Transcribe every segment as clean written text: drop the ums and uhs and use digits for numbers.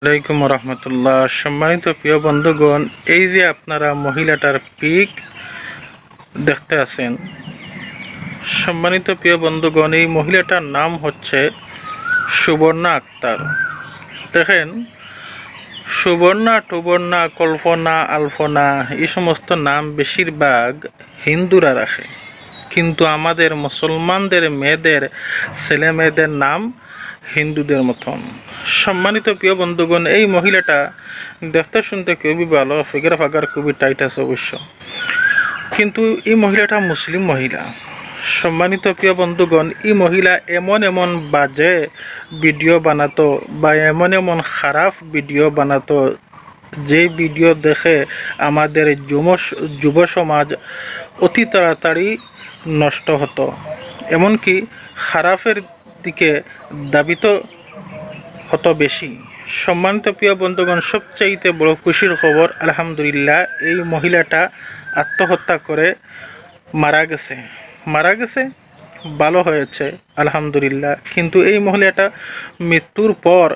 আলাইকুম রহমতুল্লাহ। সম্মানিত প্রিয় বন্ধুগণ, এই যে আপনারা মহিলাটার পিক দেখতে আছেন, সম্মানিত প্রিয় বন্ধুগণ, এই মহিলাটার নাম হচ্ছে সুবর্ণা আক্তার। দেখেন, সুবর্ণা, টুবর্ণা, কল্পনা, আলপনা এই সমস্ত নাম বেশিরভাগ হিন্দুরা রাখে, কিন্তু আমাদের মুসলমানদের মেয়েদের, ছেলে মেয়েদের নাম হিন্দুদের মতন। সম্মানিত প্রিয় বন্ধুগণ, এই মহিলাটা দেখতে শুনতে খুবই ভালো, ফিগার ফাগার খুবই টাইট আছে অবশ্য, কিন্তু এই মহিলাটা মুসলিম মহিলা। সম্মানিত প্রিয় বন্ধুগণ, এই মহিলা এমন এমন বাজে ভিডিও বানাতো বা এমন খারাপ ভিডিও বানাতো, যে ভিডিও দেখে আমাদের যুব সমাজ অতি তাড়াতাড়ি নষ্ট হতো, এমনকি খারাপের দিকে দাবিত হতো বেশি। সম্মানিত প্রিয় বন্ধুগণ, সবচাইতে বড় খুশির খবর, আলহামদুলিল্লাহ, এই মহিলাটা আত্মহত্যা করে মারা গেছে, ভালো হয়েছে আলহামদুলিল্লাহ। কিন্তু এই মহিলাটা মৃত্যুর পর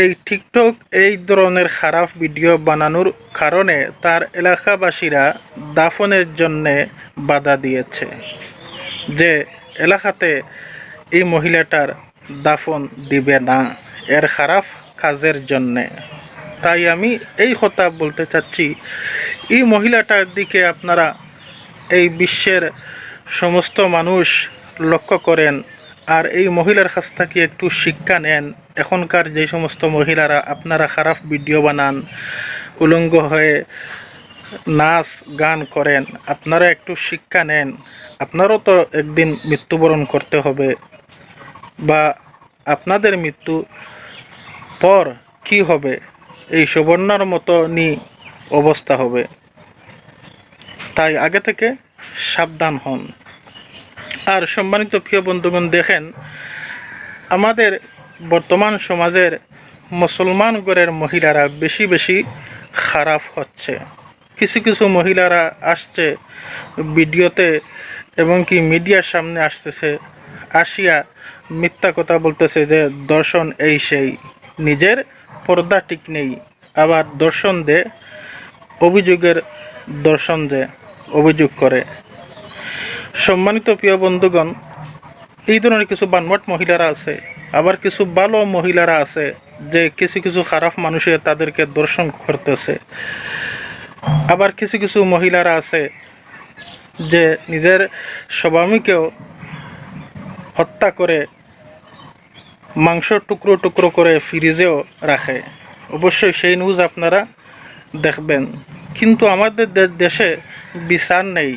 এই টিকটক এই ধরনের খারাপ ভিডিও বানানোর কারণে তার এলাকাবাসীরা দাফনের জন্যে বাধা দিয়েছে, যে এলাকাতে এই মহিলাটার দাফন দিবে না এর খারাপ কাজের জন্যে। তাই আমি এই কথা বলতে চাচ্ছি, এই মহিলাটার দিকে আপনারা এই বিশ্বের সমস্ত মানুষ লক্ষ্য করেন, আর এই মহিলার কাছ থেকে একটু শিক্ষা নেন। এখনকার যে সমস্ত মহিলারা আপনারা খারাপ ভিডিও বানান, উলঙ্গ হয়ে নাচ গান করেন, আপনারা একটু শিক্ষা নেন। আপনারও তো একদিন মৃত্যুবরণ করতে হবে, বা আপনাদের মৃত্যু পর কি হবে, এই সুবর্ণার মতনই অবস্থা হবে। তাই আগে থেকে সাবধান হন। আর সম্মানিত প্রিয় বন্ধুগণ, দেখেন, আমাদের বর্তমান সমাজের মুসলমান ঘরের মহিলারা বেশি খারাপ হচ্ছে। কিছু মহিলারা আসছে ভিডিওতে এবং কি মিডিয়ার সামনে আসতেছে, আসিয়া মিথ্যা কথা বলতেছে যে দর্শন এই সেই, নিজের পর্দা ঠিক নেই, আবার দর্শন অভিযোগ করে। সম্মানিত প্রিয় বন্ধুগণ, এই ধরনের কিছু বানমট মহিলারা আছে, আবার কিছু ভালো মহিলারা আছে যে কিছু খারাপ মানুষে তাদেরকে দর্শন করতেছে। আবার কিছু মহিলারা আছে যে নিজের স্বামীকেও হত্যা করে মাংস টুকরো করে ফ্রিজেও রাখে। অবশ্যই সেই নিউজ আপনারা দেখবেন, কিন্তু আমাদের দেশে বিচার নেই।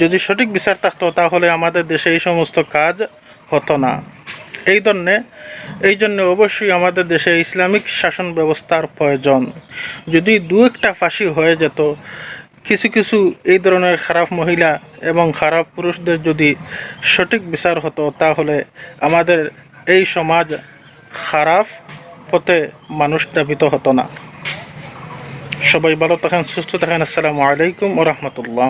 যদি সঠিক বিচার থাকতো তাহলে আমাদের দেশে এই সমস্ত কাজ হতো না। এই জন্য অবশ্যই আমাদের দেশে ইসলামিক শাসন ব্যবস্থার প্রয়োজন। যদি দু একটা ফাঁসি হয়ে যেত, কিছু এই ধরনের খারাপ মহিলা এবং খারাপ পুরুষদের যদি সঠিক বিচার হতো, তাহলে আমাদের এই সমাজ খারাপ পথে মানুষ ধাবিত হতো না। সবাই ভালো থাকেন, সুস্থ থাকেন। আসসালামু আলাইকুম ওয়া রাহমাতুল্লাহ।